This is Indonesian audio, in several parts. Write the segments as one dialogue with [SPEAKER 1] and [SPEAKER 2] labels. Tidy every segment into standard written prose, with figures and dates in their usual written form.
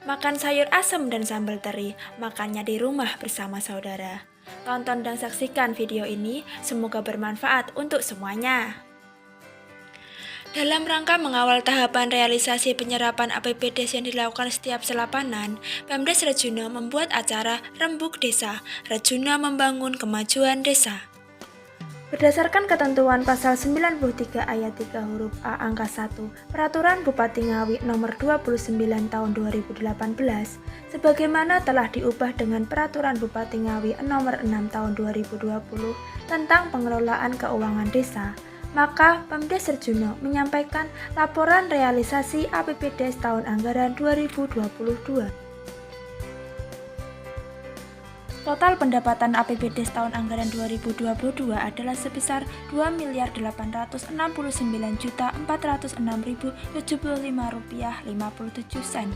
[SPEAKER 1] Makan sayur asem dan sambal teri, makannya di rumah bersama saudara. Tonton dan saksikan video ini, semoga bermanfaat untuk semuanya. Dalam rangka mengawal tahapan realisasi penyerapan APBDes yang dilakukan setiap selapanan, Pemdes Rejuna membuat acara Rembuk Desa, Rejuna Membangun Kemajuan Desa. Berdasarkan ketentuan pasal 93 ayat 3 huruf A angka 1 Peraturan Bupati Ngawi nomor 29 tahun 2018 sebagaimana telah diubah dengan Peraturan Bupati Ngawi nomor 6 tahun 2020 tentang pengelolaan keuangan desa, maka Pemdes Rejuna menyampaikan laporan realisasi APBDes tahun anggaran 2022. Total pendapatan APBDes tahun anggaran 2022 adalah sebesar Rp2.469.406.075,57.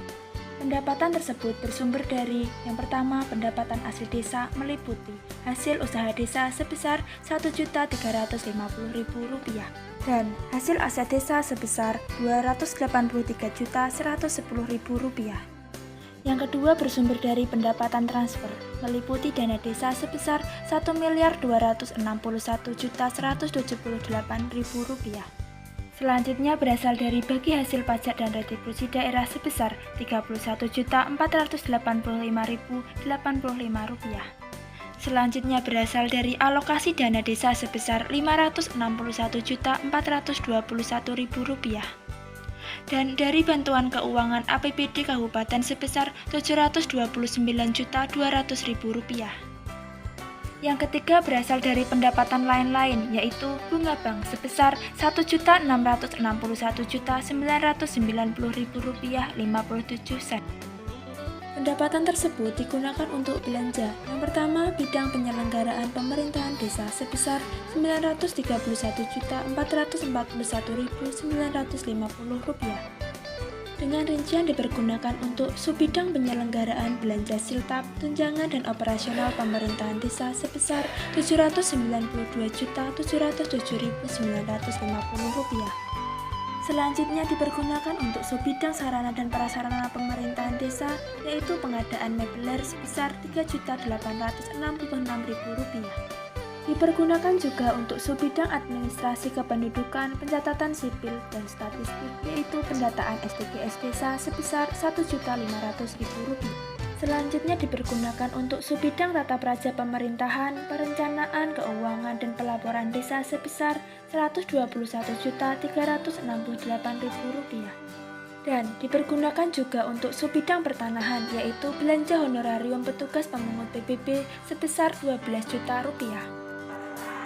[SPEAKER 1] Pendapatan tersebut bersumber dari yang pertama, pendapatan asli desa meliputi hasil usaha desa sebesar Rp1.350.000 dan hasil aset desa sebesar Rp283.110.000. Yang kedua bersumber dari pendapatan transfer, meliputi dana desa sebesar Rp1.261.178.000. Selanjutnya berasal dari bagi hasil pajak dan retribusi daerah sebesar Rp31.485.085. Selanjutnya berasal dari alokasi dana desa sebesar Rp561.421.000. Dan dari bantuan keuangan APBD Kabupaten sebesar Rp729.200.000. Yang ketiga berasal dari pendapatan lain-lain, yaitu bunga bank sebesar Rp1.661.990.000,57. Pendapatan tersebut digunakan untuk belanja. Yang pertama, bidang penyelenggaraan pemerintahan desa sebesar Rp931.441.950. Dengan rincian dipergunakan untuk subbidang penyelenggaraan belanja siltap, tunjangan dan operasional pemerintahan desa sebesar Rp792.707.950. Selanjutnya dipergunakan untuk subbidang sarana dan prasarana pemerintahan desa, yaitu pengadaan mebeler sebesar Rp3.866.000. Dipergunakan juga untuk subbidang administrasi kependudukan, pencatatan sipil, dan statistik, yaitu pendataan SDGs desa sebesar Rp1.500.000. Selanjutnya dipergunakan untuk subbidang tata praja pemerintahan, perencanaan, keuangan, dan pelaporan desa sebesar Rp121.368.000. Dan dipergunakan juga untuk subbidang pertanahan, yaitu belanja honorarium petugas pemungut PBB sebesar Rp12 juta.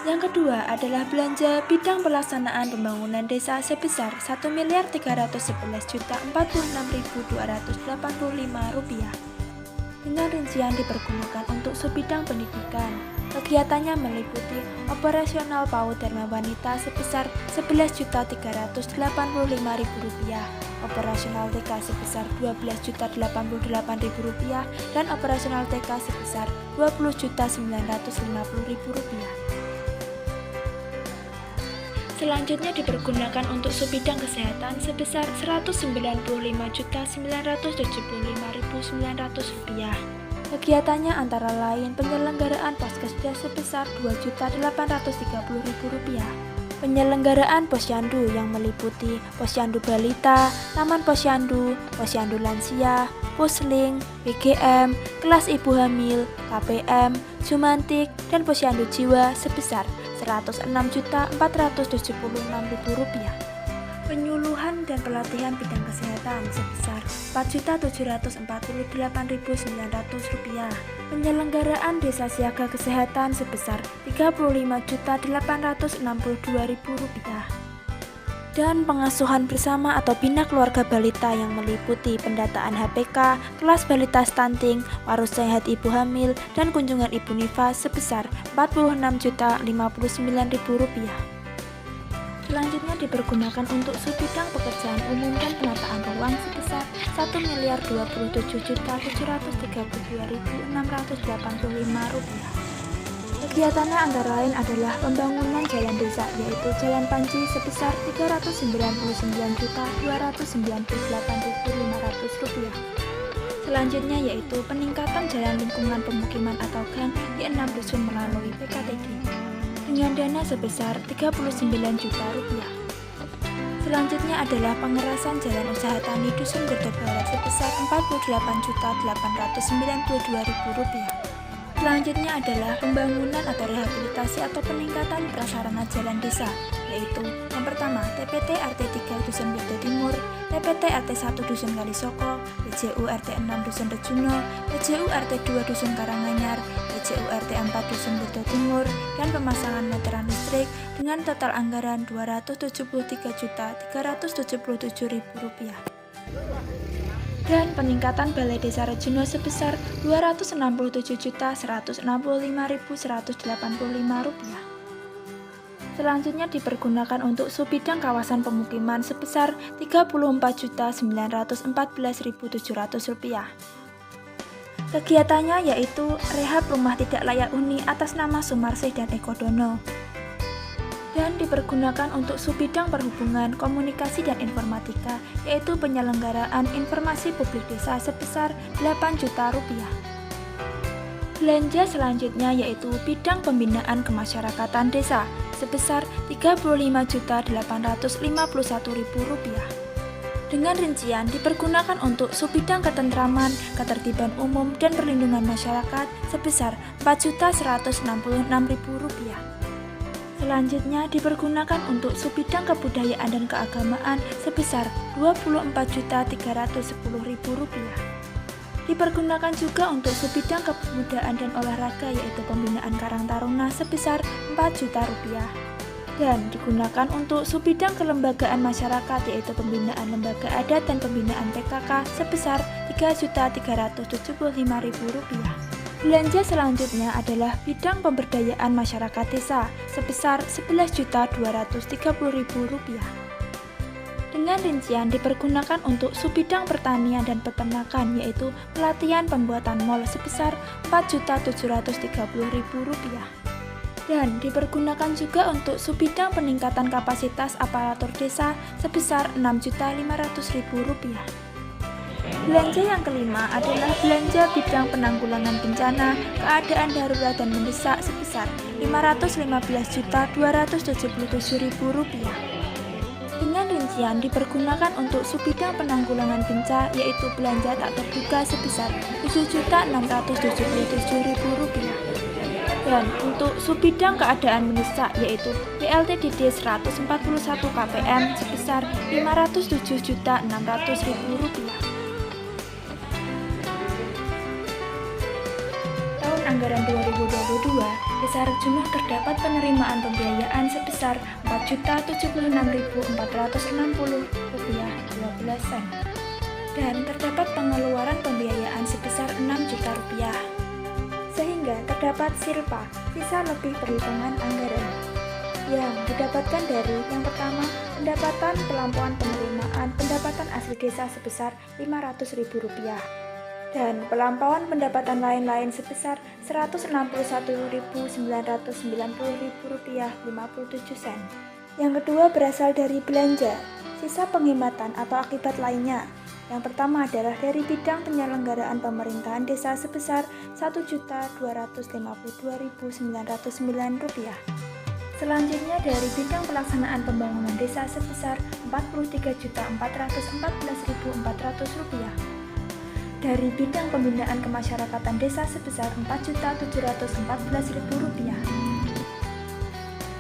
[SPEAKER 1] Yang kedua adalah belanja bidang pelaksanaan pembangunan desa sebesar Rp1.311.046.285. Dengan rincian dipergunakan untuk subbidang pendidikan. Kegiatannya meliputi operasional PAUD Dharma Wanita sebesar Rp11.385.000, operasional TK sebesar Rp12.088.000, dan operasional TK sebesar Rp20.950.000. Selanjutnya dipergunakan untuk subbidang kesehatan sebesar Rp199.975.900. Kegiatannya antara lain penyelenggaraan Poskesda sebesar Rp2.830.000, penyelenggaraan posyandu yang meliputi posyandu balita, taman posyandu, posyandu lansia, pusling, BGM, kelas ibu hamil, KPM, Jumantik, dan posyandu jiwa sebesar Rp106.476.000. Penyuluhan dan pelatihan bidang kesehatan sebesar Rp4.748.900. Penyelenggaraan desa siaga kesehatan sebesar Rp35.862.000. Dan pengasuhan bersama atau bina keluarga balita yang meliputi pendataan HPK, kelas balita stunting, warus sehat ibu hamil, dan kunjungan ibu nifas sebesar Rp46.059.000. Selanjutnya dipergunakan untuk subbidang pekerjaan umum dan penataan ruang sebesar Rp1.227.732.685. Kegiatannya antara lain adalah pembangunan jalan desa, yaitu Jalan Panci sebesar Rp399.298.500. Selanjutnya yaitu peningkatan jalan lingkungan pemukiman atau gang di 6 dusun melalui PKTG dengan dana sebesar 39 juta rupiah. Selanjutnya adalah pengerasan jalan usaha tani Dusun Gurdo Barat sebesar 48.892.000 rupiah. Selanjutnya adalah pembangunan atau rehabilitasi atau peningkatan prasarana jalan desa, yaitu yang pertama TPT RT 3 Dusun Gurdo Timur, TPT RT 1 Dusun Kalisoko, PJU RT 6 Dusun Rejuno, PJU RT 2 Dusun Karanganyar, PJU RT 4 Dusun Gurdo Timur, dan pemasangan meteran listrik dengan total anggaran Rp273.377.000 dan peningkatan Balai Desa Rejuno sebesar Rp267.165.185. Selanjutnya dipergunakan untuk subbidang kawasan pemukiman sebesar Rp34.914.700. Kegiatannya yaitu rehab rumah tidak layak huni atas nama Sumarsih dan Eko Dono. Dan dipergunakan untuk subbidang perhubungan, komunikasi, dan informatika, yaitu penyelenggaraan informasi publik desa sebesar Rp8 juta. Belanja selanjutnya yaitu bidang pembinaan kemasyarakatan desa sebesar Rp35.851.000. Dengan rincian dipergunakan untuk subbidang ketentraman, ketertiban umum, dan perlindungan masyarakat sebesar Rp4.166.000. Selanjutnya dipergunakan untuk subbidang kebudayaan dan keagamaan sebesar Rp24.310.000. Dipergunakan juga untuk subbidang kepemudaan dan olahraga yaitu pembinaan Karang Taruna sebesar Rp4 juta. Dan digunakan untuk subbidang kelembagaan masyarakat yaitu pembinaan lembaga adat dan pembinaan PKK sebesar Rp3.375.000. Belanja selanjutnya adalah bidang pemberdayaan masyarakat desa sebesar Rp11.230.000. Dengan rincian dipergunakan untuk subbidang pertanian dan peternakan yaitu pelatihan pembuatan mal sebesar Rp4.730.000. Dan dipergunakan juga untuk subbidang peningkatan kapasitas aparatur desa sebesar Rp6.500.000. Belanja yang kelima adalah belanja bidang penanggulangan bencana, keadaan darurat dan mendesak sebesar Rp515.277.000. Dengan rincian dipergunakan untuk subbidang penanggulangan bencana yaitu belanja tak terduga sebesar Rp7.677.000. Dan untuk subbidang keadaan mendesak yaitu PLTDD 141 KPM sebesar Rp507.600.000. Anggaran 2022, Desa Rejuno terdapat penerimaan pembiayaan sebesar Rp4.766.460.12 dan terdapat pengeluaran pembiayaan sebesar Rp6 juta. Sehingga terdapat silpa, sisa lebih perhitungan anggaran yang didapatkan dari yang pertama, pendapatan pelampauan penerimaan pendapatan asli desa sebesar Rp500.000. Dan pelampauan pendapatan lain-lain sebesar Rp161.990.000,57. Yang kedua berasal dari belanja, sisa penghematan atau akibat lainnya. Yang pertama adalah dari bidang penyelenggaraan pemerintahan desa sebesar Rp1.252.909. Selanjutnya dari bidang pelaksanaan pembangunan desa sebesar Rp43.414.400. Dari bidang pembinaan kemasyarakatan desa sebesar Rp4.714.000.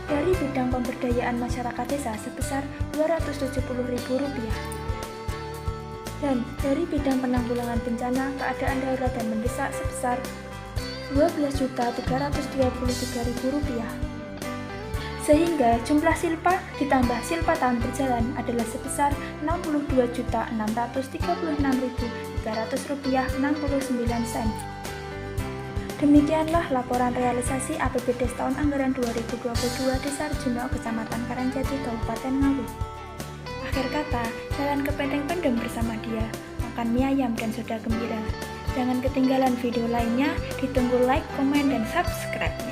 [SPEAKER 1] Dari bidang pemberdayaan masyarakat desa sebesar Rp270.000. Dan dari bidang penanggulangan bencana, keadaan darurat dan mendesak sebesar Rp12.323.000. Sehingga jumlah silpa ditambah silpa tahun berjalan adalah sebesar Rp62.636.300.69. Demikianlah laporan realisasi APBD tahun anggaran 2022 Desa Rejuno, Kecamatan Karangjati, Kabupaten Ngawi. Akhir kata, jalan ke Penteng Pendem bersama dia, makan mie ayam dan soda gembira. Jangan ketinggalan video lainnya, ditunggu like, komen, dan subscribe.